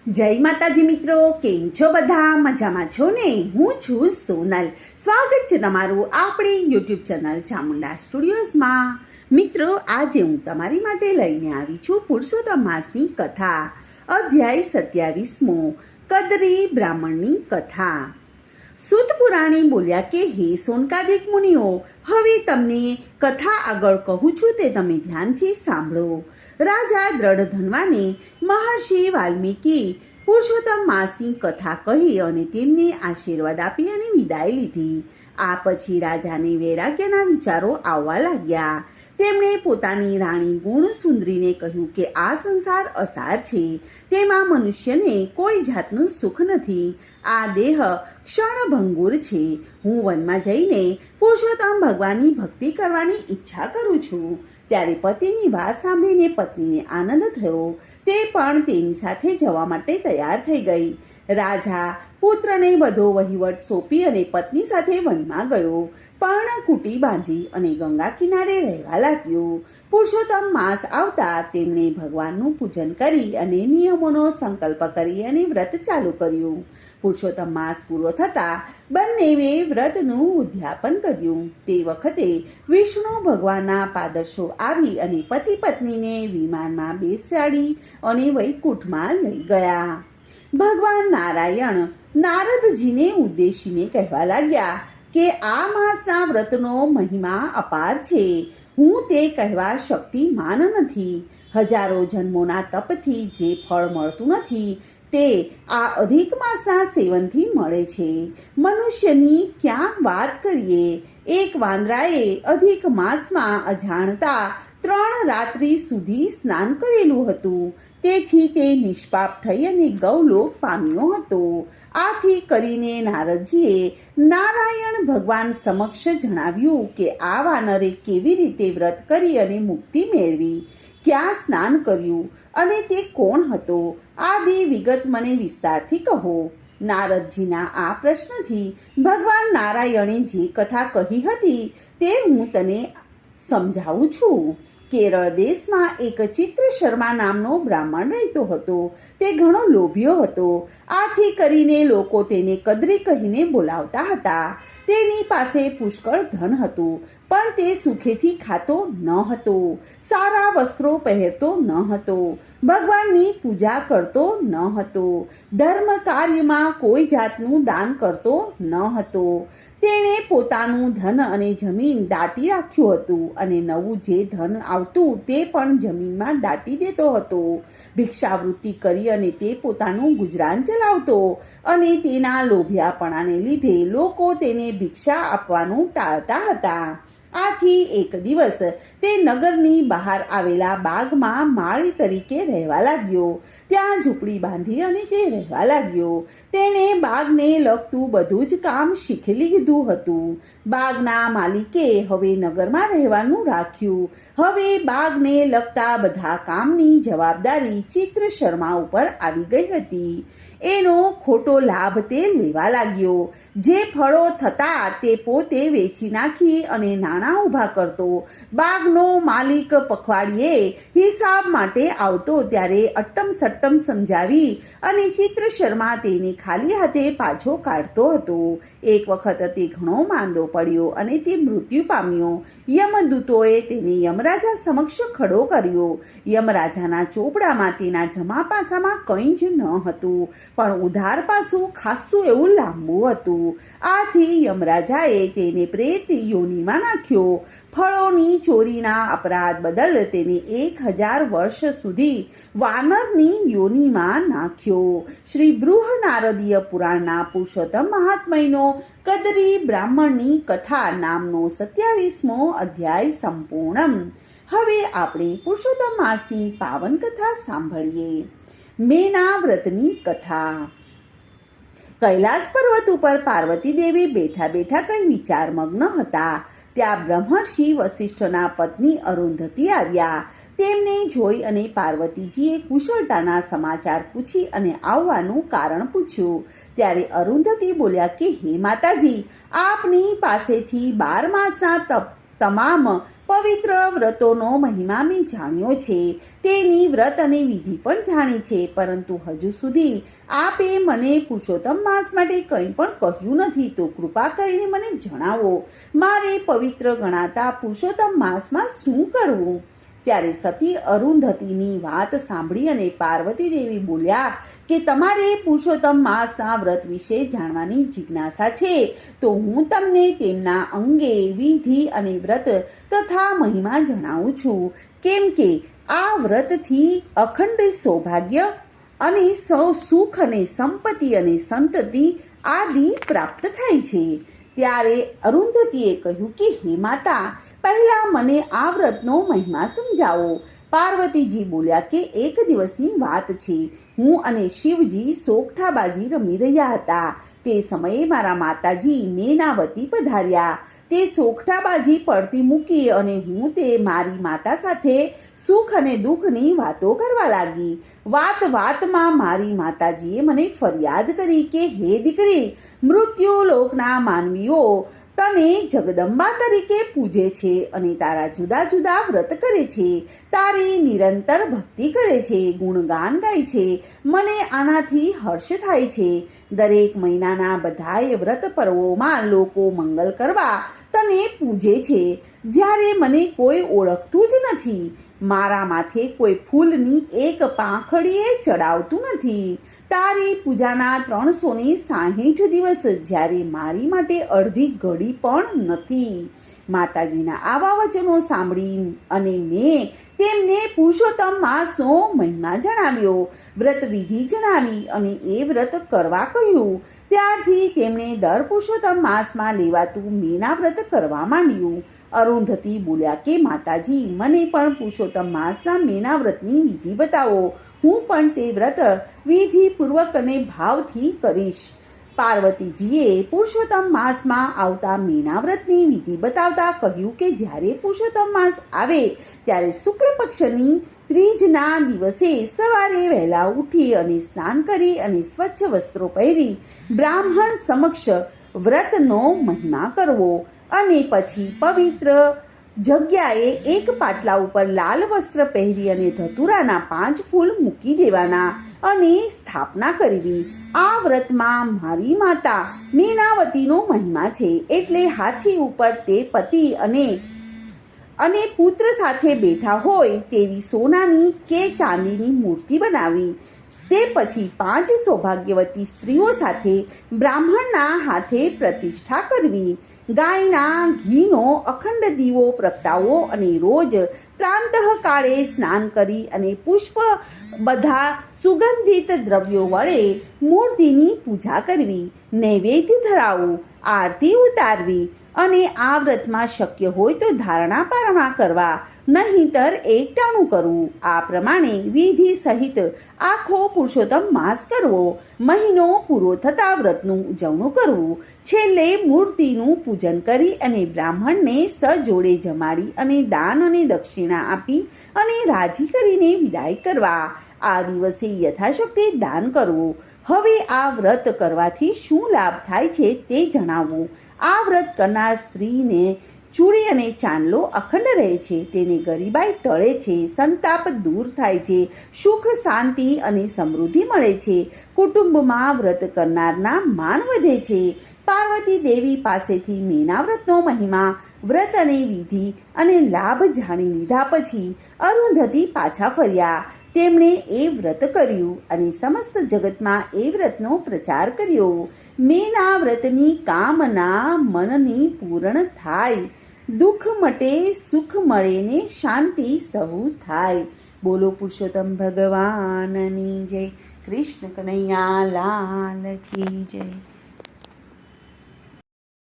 જય માતાજી મિત્રો, કેમ છો બધા? મજામાં છો ને? હું છું સોનલ. સ્વાગત છે તમારું આપણી યુટ્યુબ ચેનલ ચામુંડા સ્ટુડિયોઝમાં. મિત્રો, આજે હું તમારી માટે લઈને આવી છું પુરુષોત્તમ માસની કથા, અધ્યાય 27મો, કદરી બ્રાહ્મણની કથા. સૂત પુરાણી બોલ્યા કે હે સોનકાદિક મુનિઓ, હવે તમને કથા આગળ કહું છું તે તમે ધ્યાનથી સાંભળો. રાજા દ્રઢધનવાને મહર્ષિ વાલ્મીકી પુરુષોત્તમ માસની કથા કહી અને તેમને આશીર્વાદ આપી અને વિદાય લીધી. આ પછી રાજાને વૈરાગ્યના વિચારો આવવા લાગ્યા. તેમણે પોતાની રાણી ગુણસુંદરીને કહ્યું કે આ સંસાર અસાર છે, તેમાં મનુષ્યને કોઈ જાતનું સુખ નથી. આ દેહ ક્ષણભંગુર છે. હું વનમાં જઈને પુરુષોત્તમ ભગવાનની ભક્તિ કરવાની ઈચ્છા કરું છું. ત્યારે પતિની વાત સાંભળીને પત્નીને આનંદ થયો. તે પણ તેની સાથે જવા માટે તૈયાર થઈ ગઈ. રાજા પુત્રને બધો વહીવટ સોંપી અને પત્ની સાથે વનમાં ગયો. પર્ણકુટી બાંધી અને ગંગા કિનારે રહેવા લાગ્યો. પુરુષોત્તમ માસ આવતા તેમણે ભગવાનનું પૂજન કરી અને નિયમોનો સંકલ્પ કરી અને વ્રત ચાલુ કર્યું. પુરુષોત્તમ માસ પૂરો થતાં બંનેએ વ્રતનું ઉદ્યાપન કર્યું. તે વખતે વિષ્ણુ ભગવાનના પાદર્શો આવી અને પતિ પત્નીને વિમાનમાં બેસાડી અને વૈકુંઠમાં લઈ ગયા. ભગવાન નારાયણ નારદજીને ઉદ્દેશીને કહેવા લાગ્યા કે આ માસના વ્રતનો મહિમા અપાર છે. હું તે કહેવા શક્તિમાન નથી. હજારો જન્મોના તપથી જે ફળ મળતું નથી તે આ અધિક માસના સેવનથી મળે છે. મનુષ્યની ક્યાં વાત કરીએ. એક વાંદરાએ અધિક માસમાં અજાણતા 3 રાત્રિ સુધી સ્નાન કરેલું હતું. તેથી તે નિષ્પાપ થઈ અને ગૌલોક પામ્યો હતો. આથી કરીને નારદજીએ નારાયણ ભગવાન સમક્ષ જણાવ્યું કે આ વાનરે કેવી રીતે વ્રત કરી અને મુક્તિ મેળવી, ક્યાં સ્નાન કર્યું અને તે કોણ હતો, આદિ વિગત મને વિસ્તારથી કહો. નારદજીના આ પ્રશ્નથી ભગવાન નારાયણે જે કથા કહી હતી તે હું તને સમજાવું છું. કેરળ દેશમાં એક ચિત્ર શર્મા નામનો બ્રાહ્મણ રહેતો હતો. તે ઘણો લોભિયો હતો. આથી કરીને લોકો તેને કદરી કહીને બોલાવતા હતા. તેની પાસે પુષ્કળ ધન હતું, પણ તે સુખેથી ખાતો ન હતો, સારા વસ્ત્રો પહેરતો ન હતો, ભગવાનની પૂજા કરતો ન હતો, ધર્મ કાર્યમાં કોઈ જાતનું દાન કરતો ન હતો. તેણે પોતાનું ધન અને જમીન દાટી રાખ્યું હતું અને નવું જે ધન આવતું તે પણ જમીનમાં દાટી દેતો હતો. ભિક્ષાવૃત્તિ કરી અને તે પોતાનું ગુજરાન ચલાવતો અને તેના લોભિયાપણાને લીધે લોકો તેને ભિક્ષા આપવાનું ટાળતા હતા. આથી એક દિવસ તે નગરની બહાર આવેલા બાગમાં માળી તરીકે રહેવા લાગ્યો. ત્યાં ઝૂંપડી બાંધી અને તે રહેવા લાગ્યો. તેણે બાગને લગતું બધું જ કામ શીખી લીધું હતું. બાગના માલિકે હવે નગરમાં રહેવાનું રાખ્યું. હવે બાગને લગતા બધા કામની જવાબદારી ચિત્ર શર્મા ઉપર આવી ગઈ હતી. એનો ખોટો લાભ તે લેવા લાગ્યો. જે ફળો થતા તે પોતે વેચી નાખી અને નાણાં ઊભા કરતો. બાગનો માલિક પખવાડિયે હિસાબ માટે આવતો ત્યારે અટ્ટમ સટ્ટમ સમજાવી અને ચિત્ર શર્મા તેને ખાલી હાથે પાછો કાઢતો હતો. એક વખત તે ઘણો માંદો પડ્યો અને તે મૃત્યુ પામ્યો. યમદૂતોએ તેને યમરાજા સમક્ષ ખડો કર્યો. યમરાજાના ચોપડામાં તેના જમા પાસામાં કંઈ જ ન હતું, પણ ઉધાર પાસું ખાસું એવું લાંબુ હતું. આથી યમરાજાએ તેને પ્રેત યોનિમાં નાખ્યો. ફળોની ચોરીના અપરાધ બદલ તેને 1000 વર્ષ સુધી વાનરની યોનિમાં નાખ્યો. શ્રી બૃહનારદીય પુરાણના પુરુષોત્તમ મહાત્મયનો કદરી બ્રાહ્મણની કથા નામનો 27મો અધ્યાય સંપૂર્ણ. હવે આપણે પુરુષોત્તમ માસની પાવન કથા સાંભળીએ. મેના વ્રતની કથા. કૈલાસ પર્વત ઉપર પાર્વતી દેવી બેઠા બેઠા કંઈ વિચારમગ્ન હતા. ત્યાં બ્રહ્મર્ષિ વસિષ્ઠના પત્ની અરુંધતી આવ્યા. તેમને જોઈ અને પાર્વતીજીએ કુશળતાના સમાચાર પૂછી અને આવવાનું કારણ પૂછ્યું. ત્યારે અરુંધતી બોલ્યા કે હે માતાજી, આપની પાસેથી 12 માસના તમામ પવિત્ર વ્રતોનો મહિમા મેં જાણ્યો છે, તેની વ્રત અને વિધિ પણ જાણી છે, પરંતુ હજુ સુધી આપે મને પુરુષોત્તમ માસ માટે કંઈ પણ કહ્યું નથી. તો કૃપા કરીને મને જણાવો, મારે પવિત્ર ગણાતા પુરુષોત્તમ માસમાં શું કરવું? ત્યારે સતી અરુંધતીની વાત સાંભળી અને પાર્વતી દેવી બોલ્યા કે તમારે પુરુષોત્તમ માસના વ્રત વિશે જાણવાની જિજ્ઞાસા છે, તો હું તમને તેમના અંગે વિધિ અને વ્રત તથા મહિમા જણાવું છું. કેમ કે આ વ્રતથી અખંડ સૌભાગ્ય અને સુખ અને સંપત્તિ અને સંતતિ આદિ પ્રાપ્ત થાય છે. ત્યારે અરુંધતીએ કહ્યું કે હે માતા, પહેલા મને આ વ્રતનો મહિમા સમજાવો. પાર્વતીજી બોલ્યા કે એક દિવસની વાત છે. હું અને શિવજી સોગઠાબાજી રમી રહ્યા હતા. તે સમયે મારા માતાજી મેનાવતી પધાર્યા. તે સોગઠાબાજી પડતી મૂકી અને હું તે મારી માતા સાથે સુખ અને દુઃખની વાતો કરવા લાગી. વાતમાં મારી માતાજીએ મને ફરિયાદ કરી કે હે દીકરી, મૃત્યુ લોકના માનવીઓ તને જગદંબા તરીકે પૂજે છે અને તારા જુદા જુદા વ્રત કરે છે, તારી નિરંતર ભક્તિ કરે છે, ગુણગાન ગાય છે. મને આનાથી હર્ષ થાય છે. દરેક મહિનાના બધાય વ્રત પર્વોમાં લોકો મંગલ કરવા તને પૂજે છે, જ્યારે મને કોઈ ઓળખતું જ નથી. મારા માથે કોઈ ફૂલની એક પાંખડીએ ચડાવતું નથી. તારી પૂજાના 360 દિવસ, જ્યારે મારી માટે અડધી ઘડી પણ નથી. માતાજીના આવા વચનો સાંભળી અને મેં તેમને પુરુષોત્તમ માસનો મહિમા જણાવ્યો, વ્રત વિધિ જણાવી અને એ વ્રત કરવા કહ્યું. ત્યારથી તેમણે દર પુરુષોત્તમ માસમાં લેવાતું મેના વ્રત કરવા માંડ્યું. અરુંધતી બોલ્યા કે માતાજી, મને પણ પુરુષોત્તમ માસના મેના વ્રતની વિધિ બતાવો. હું પણ તે વ્રત વિધિપૂર્વક અને ભાવથી કરીશ. પાર્વતીજીએ પુરુષોત્તમ માસમાં આવતા મેના વ્રતની વિધિ બતાવતા કહ્યું કે જ્યારે પુરુષોત્તમ માસ આવે ત્યારે શુક્લ પક્ષની ત્રીજના દિવસે સવારે વહેલા ઉઠી અને સ્નાન કરી અને સ્વચ્છ વસ્ત્રો પહેરી બ્રાહ્મણ સમક્ષ વ્રતનો મહિમા કરવો અને પછી પવિત્ર જગ્યાએ એક પાટલા ઉપર લાલ વસ્ત્ર પહેરી અને ધતુરાના 5 ફૂલ મૂકી દેવાના અને સ્થાપના કરવી. આ વ્રતમાં મારી માતા મેનાવતીનો મહિમા છે. એટલે હાથી ઉપર તે પતિ અને પુત્ર સાથે બેઠા હોય તેવી સોનાની કે ચાંદીની મૂર્તિ બનાવી. તે પછી 5 સૌભાગ્યવતી સ્ત્રીઓ સાથે બ્રાહ્મણના હાથે પ્રતિષ્ઠા કરવી. ગાયના ઘીનો અખંડ દીવો પ્રગટાવવો અને રોજ પ્રાંતઃકાળે સ્નાન કરી અને પુષ્પ બધા સુગંધિત દ્રવ્યો વડે મૂર્તિની પૂજા કરવી, નૈવેદ્ય ધરાવવું, આરતી ઉતારવી અને આ વ્રતમાં શક્ય હોય તો ધારણા પારણા કરવા, નહીંતર એકટાણું કરવું. આ પ્રમાણે વિધિ સહિત આખો પુરુષોત્તમ માસ કરવો. મહિનો પૂરો થતાં વ્રતનું ઉજવણું કરવું. છેલ્લે મૂર્તિનું પૂજન કરી અને બ્રાહ્મણને સજોડે જમાડી અને દાન અને દક્ષિણા આપી અને રાજી કરીને વિદાય કરવા. આ દિવસે યથાશક્તિ દાન કરવું. હવે આ વ્રત કરવાથી શું લાભ થાય છે તે જણાવવું. આ વ્રત કરનાર સ્ત્રીને ચૂડી અને ચાંદલો અખંડ રહે છે, તેને ગરીબાઈ ટળે છે, સંતાપ દૂર થાય છે, સુખ શાંતિ અને સમૃદ્ધિ મળે છે, કુટુંબમાં વ્રત કરનારના માન વધે છે. પાર્વતી દેવી પાસેથી મેના વ્રતનો મહિમા, વ્રત અને વિધિ અને લાભ જાણી લીધા પછી અરુંધતી પાછા ફર્યા. તેમણે એ વ્રત કર્યું અને સમસ્ત જગતમાં એ વ્રતનો પ્રચાર કર્યો. મેના વ્રતની કામના મનની પૂર્ણ થાય, દુઃખ મટે, સુખ મળે ને શાંતિ સહુ થાય. બોલો પુરુષોત્તમ ભગવાનની જય. કૃષ્ણ કનૈયા લાલ કી જય.